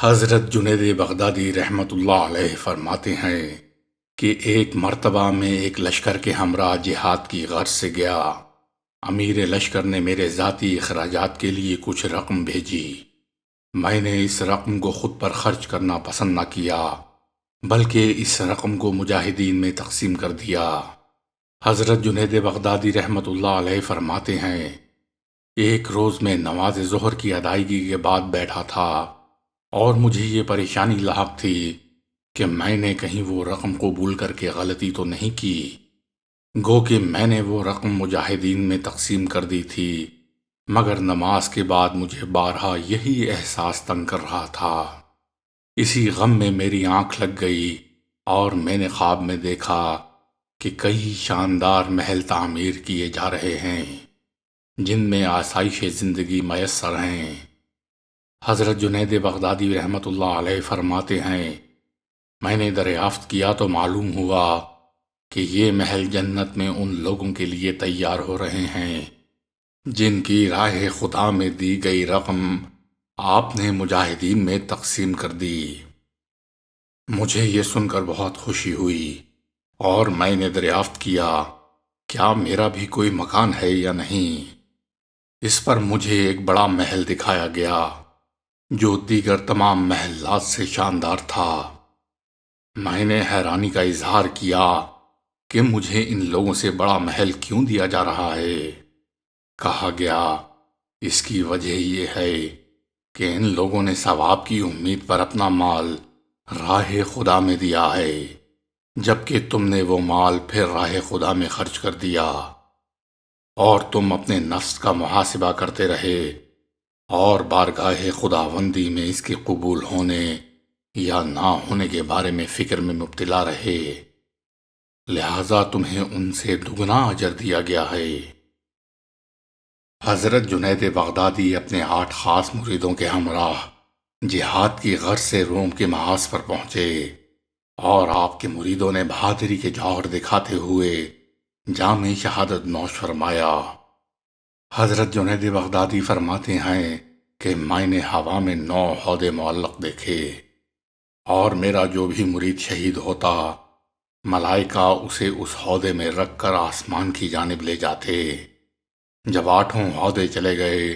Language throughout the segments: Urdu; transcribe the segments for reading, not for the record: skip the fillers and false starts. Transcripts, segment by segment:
حضرت جنید بغدادی رحمۃ اللہ علیہ فرماتے ہیں کہ ایک مرتبہ میں ایک لشکر کے ہمراہ جہاد کی غرض سے گیا۔ امیر لشکر نے میرے ذاتی اخراجات کے لیے کچھ رقم بھیجی۔ میں نے اس رقم کو خود پر خرچ کرنا پسند نہ کیا، بلکہ اس رقم کو مجاہدین میں تقسیم کر دیا۔ حضرت جنید بغدادی رحمۃ اللہ علیہ فرماتے ہیں، ایک روز میں نماز ظہر کی ادائیگی کے بعد بیٹھا تھا اور مجھے یہ پریشانی لاحق تھی کہ میں نے کہیں وہ رقم قبول کر کے غلطی تو نہیں کی، گو کہ میں نے وہ رقم مجاہدین میں تقسیم کر دی تھی، مگر نماز کے بعد مجھے بارہا یہی احساس تنگ کر رہا تھا۔ اسی غم میں میری آنکھ لگ گئی اور میں نے خواب میں دیکھا کہ کئی شاندار محل تعمیر کیے جا رہے ہیں جن میں آسائش زندگی میسر ہیں۔ حضرت جنید بغدادی رحمۃ اللہ علیہ فرماتے ہیں، میں نے دریافت کیا تو معلوم ہوا کہ یہ محل جنت میں ان لوگوں کے لیے تیار ہو رہے ہیں جن کی راہ خدا میں دی گئی رقم آپ نے مجاہدین میں تقسیم کر دی۔ مجھے یہ سن کر بہت خوشی ہوئی اور میں نے دریافت کیا کیا میرا بھی کوئی مکان ہے یا نہیں۔ اس پر مجھے ایک بڑا محل دکھایا گیا جو دیگر تمام محلات سے شاندار تھا۔ میں نے حیرانی کا اظہار کیا کہ مجھے ان لوگوں سے بڑا محل کیوں دیا جا رہا ہے۔ کہا گیا، اس کی وجہ یہ ہے کہ ان لوگوں نے ثواب کی امید پر اپنا مال راہ خدا میں دیا ہے، جبکہ تم نے وہ مال پھر راہ خدا میں خرچ کر دیا، اور تم اپنے نفس کا محاسبہ کرتے رہے اور بارگاہ خداوندی میں اس کے قبول ہونے یا نہ ہونے کے بارے میں فکر میں مبتلا رہے، لہذا تمہیں ان سے دگنا اجر دیا گیا ہے۔ حضرت جنید بغدادی اپنے 8 خاص مریدوں کے ہمراہ جہاد کی غرض سے روم کے محاذ پر پہنچے اور آپ کے مریدوں نے بہادری کے جوہر دکھاتے ہوئے جام شہادت نوش فرمایا۔ حضرت جنید بغدادی فرماتے ہیں کہ میں نے ہوا میں 9 عہدے معلق دیکھے، اور میرا جو بھی مرید شہید ہوتا ملائکہ اسے اس عہدے میں رکھ کر آسمان کی جانب لے جاتے۔ جب 8 عہدے چلے گئے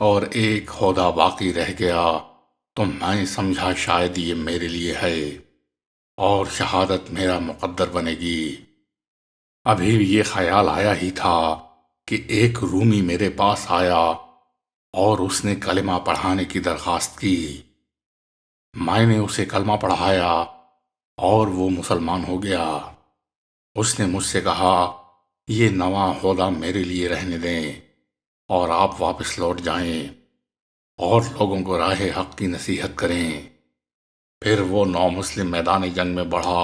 اور ایک عہدہ باقی رہ گیا تو میں سمجھا شاید یہ میرے لیے ہے اور شہادت میرا مقدر بنے گی۔ ابھی یہ خیال آیا ہی تھا کہ ایک رومی میرے پاس آیا اور اس نے کلمہ پڑھانے کی درخواست کی۔ میں نے اسے کلمہ پڑھایا اور وہ مسلمان ہو گیا۔ اس نے مجھ سے کہا، یہ نواں عہدہ میرے لیے رہنے دیں اور آپ واپس لوٹ جائیں اور لوگوں کو راہ حق کی نصیحت کریں۔ پھر وہ نومسلم میدان جنگ میں بڑھا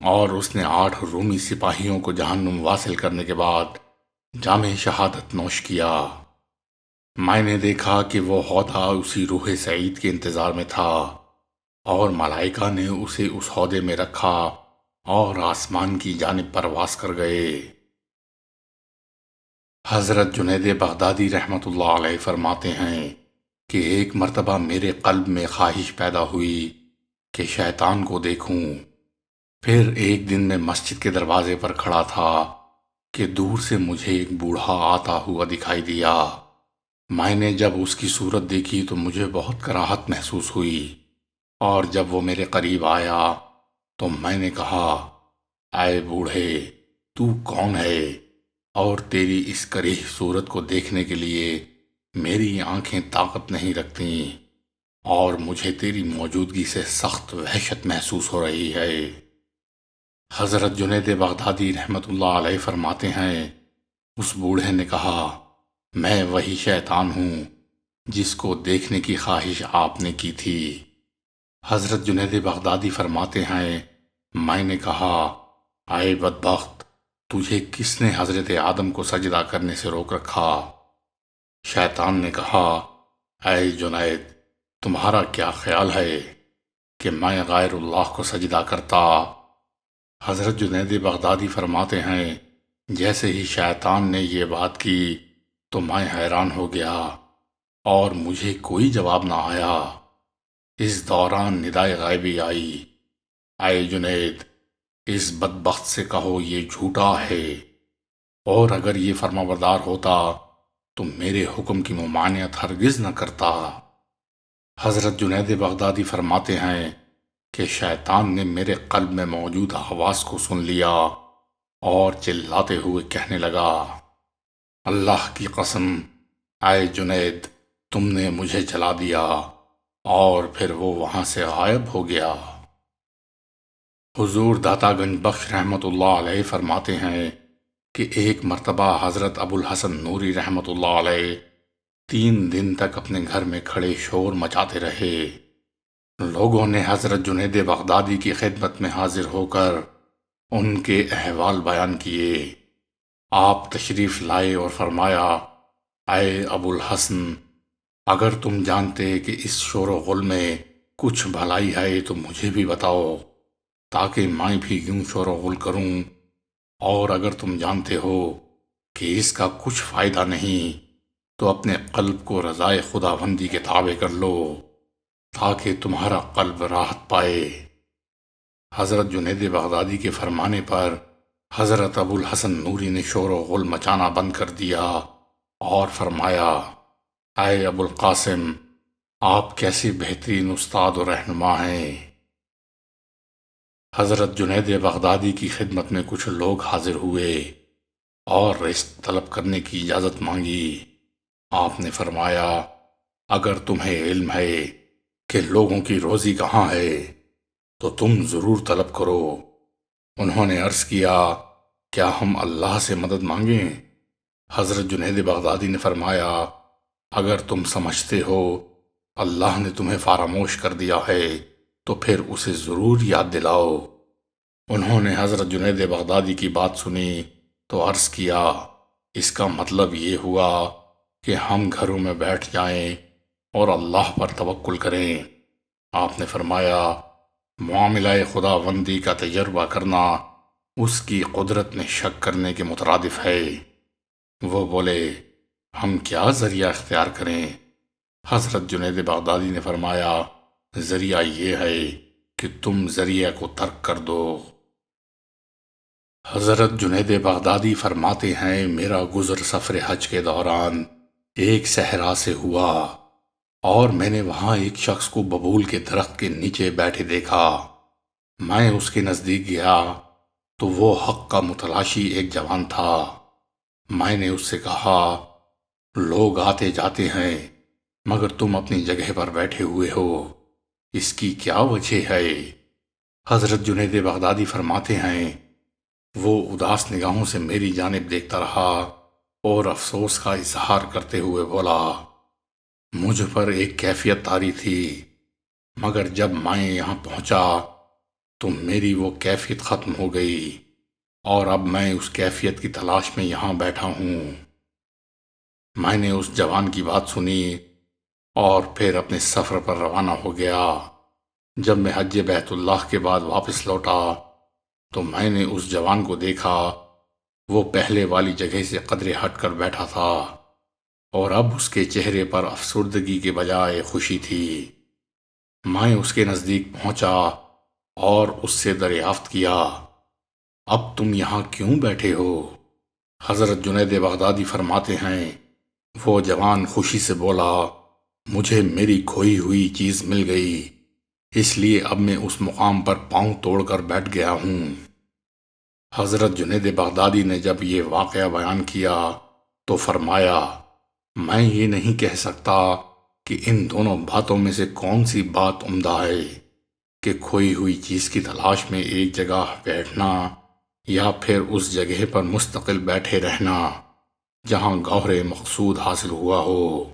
اور اس نے 8 رومی سپاہیوں کو جہنم واصل کرنے کے بعد جام شہادت نوش کیا۔ میں نے دیکھا کہ وہ عہدہ اسی روح سعید کے انتظار میں تھا اور ملائکہ نے اسے اس عہدے میں رکھا اور آسمان کی جانب پرواز کر گئے۔ حضرت جنید بغدادی رحمۃ اللہ علیہ فرماتے ہیں کہ ایک مرتبہ میرے قلب میں خواہش پیدا ہوئی کہ شیطان کو دیکھوں۔ پھر ایک دن میں مسجد کے دروازے پر کھڑا تھا کہ دور سے مجھے ایک بوڑھا آتا ہوا دکھائی دیا۔ میں نے جب اس کی صورت دیکھی تو مجھے بہت کراہت محسوس ہوئی، اور جب وہ میرے قریب آیا تو میں نے کہا، اے بوڑھے، تو کون ہے اور تیری اس کریہ صورت کو دیکھنے کے لیے میری آنکھیں طاقت نہیں رکھتیں اور مجھے تیری موجودگی سے سخت وحشت محسوس ہو رہی ہے۔ حضرت جنید بغدادی رحمۃ اللہ علیہ فرماتے ہیں، اس بوڑھے نے کہا، میں وہی شیطان ہوں جس کو دیکھنے کی خواہش آپ نے کی تھی۔ حضرت جنید بغدادی فرماتے ہیں، میں نے کہا، اے بدبخت، تجھے کس نے حضرت آدم کو سجدہ کرنے سے روک رکھا؟ شیطان نے کہا، اے جنید، تمہارا کیا خیال ہے کہ میں غیر اللہ کو سجدہ کرتا؟ حضرت جنید بغدادی فرماتے ہیں، جیسے ہی شیطان نے یہ بات کی تو میں حیران ہو گیا اور مجھے کوئی جواب نہ آیا۔ اس دوران ندائے غائبی آئی، اے جنید، اس بدبخت سے کہو یہ جھوٹا ہے، اور اگر یہ فرمانبردار ہوتا تو میرے حکم کی ممانعت ہرگز نہ کرتا۔ حضرت جنید بغدادی فرماتے ہیں کہ شیطان نے میرے قلب میں موجود حواس کو سن لیا اور چلاتے ہوئے کہنے لگا، اللہ کی قسم، اے جنید، تم نے مجھے جلا دیا، اور پھر وہ وہاں سے غائب ہو گیا۔ حضور داتا گنج بخش رحمۃ اللہ علیہ فرماتے ہیں کہ ایک مرتبہ حضرت ابو الحسن نوری رحمۃ اللہ علیہ 3 دن تک اپنے گھر میں کھڑے شور مچاتے رہے۔ لوگوں نے حضرت جنید بغدادی کی خدمت میں حاضر ہو کر ان کے احوال بیان کیے۔ آپ تشریف لائے اور فرمایا، اے ابو الحسن، اگر تم جانتے کہ اس شور و غل میں کچھ بھلائی ہے تو مجھے بھی بتاؤ، تاکہ میں بھی یوں شور و غل کروں، اور اگر تم جانتے ہو کہ اس کا کچھ فائدہ نہیں تو اپنے قلب کو رضائے خداوندی کے تابع کر لو، تاکہ تمہارا قلب راحت پائے۔ حضرت جنید بغدادی کے فرمانے پر حضرت ابو الحسن نوری نے شور و غل مچانا بند کر دیا اور فرمایا، اے ابو القاسم، آپ کیسے بہترین استاد و رہنما ہیں۔ حضرت جنید بغدادی کی خدمت میں کچھ لوگ حاضر ہوئے اور رزق طلب کرنے کی اجازت مانگی۔ آپ نے فرمایا، اگر تمہیں علم ہے کہ لوگوں کی روزی کہاں ہے تو تم ضرور طلب کرو۔ انہوں نے عرض کیا، کیا ہم اللہ سے مدد مانگیں؟ حضرت جنید بغدادی نے فرمایا، اگر تم سمجھتے ہو اللہ نے تمہیں فراموش کر دیا ہے تو پھر اسے ضرور یاد دلاؤ۔ انہوں نے حضرت جنید بغدادی کی بات سنی تو عرض کیا، اس کا مطلب یہ ہوا کہ ہم گھروں میں بیٹھ جائیں اور اللہ پر توکل کریں۔ آپ نے فرمایا، معاملہ خداوندی کا تجربہ کرنا اس کی قدرت میں شک کرنے کے مترادف ہے۔ وہ بولے، ہم کیا ذریعہ اختیار کریں؟ حضرت جنید بغدادی نے فرمایا، ذریعہ یہ ہے کہ تم ذریعہ کو ترک کر دو۔ حضرت جنید بغدادی فرماتے ہیں، میرا گزر سفر حج کے دوران ایک صحرا سے ہوا اور میں نے وہاں ایک شخص کو ببول کے درخت کے نیچے بیٹھے دیکھا۔ میں اس کے نزدیک گیا تو وہ حق کا متلاشی ایک جوان تھا۔ میں نے اس سے کہا، لوگ آتے جاتے ہیں مگر تم اپنی جگہ پر بیٹھے ہوئے ہو، اس کی کیا وجہ ہے؟ حضرت جنید بغدادی فرماتے ہیں، وہ اداس نگاہوں سے میری جانب دیکھتا رہا اور افسوس کا اظہار کرتے ہوئے بولا، مجھ پر ایک کیفیت طاری تھی، مگر جب میں یہاں پہنچا تو میری وہ کیفیت ختم ہو گئی اور اب میں اس کیفیت کی تلاش میں یہاں بیٹھا ہوں۔ میں نے اس جوان کی بات سنی اور پھر اپنے سفر پر روانہ ہو گیا۔ جب میں حج بیت اللہ کے بعد واپس لوٹا تو میں نے اس جوان کو دیکھا، وہ پہلے والی جگہ سے قدرے ہٹ کر بیٹھا تھا اور اب اس کے چہرے پر افسردگی کے بجائے خوشی تھی۔ میں اس کے نزدیک پہنچا اور اس سے دریافت کیا، اب تم یہاں کیوں بیٹھے ہو؟ حضرت جنید بغدادی فرماتے ہیں، وہ جوان خوشی سے بولا، مجھے میری کھوئی ہوئی چیز مل گئی، اس لیے اب میں اس مقام پر پاؤں توڑ کر بیٹھ گیا ہوں۔ حضرت جنید بغدادی نے جب یہ واقعہ بیان کیا تو فرمایا، میں یہ نہیں کہہ سکتا کہ ان دونوں باتوں میں سے کون سی بات عمدہ ہے، کہ کھوئی ہوئی چیز کی تلاش میں ایک جگہ بیٹھنا یا پھر اس جگہ پر مستقل بیٹھے رہنا جہاں گوہر مقصود حاصل ہوا ہو۔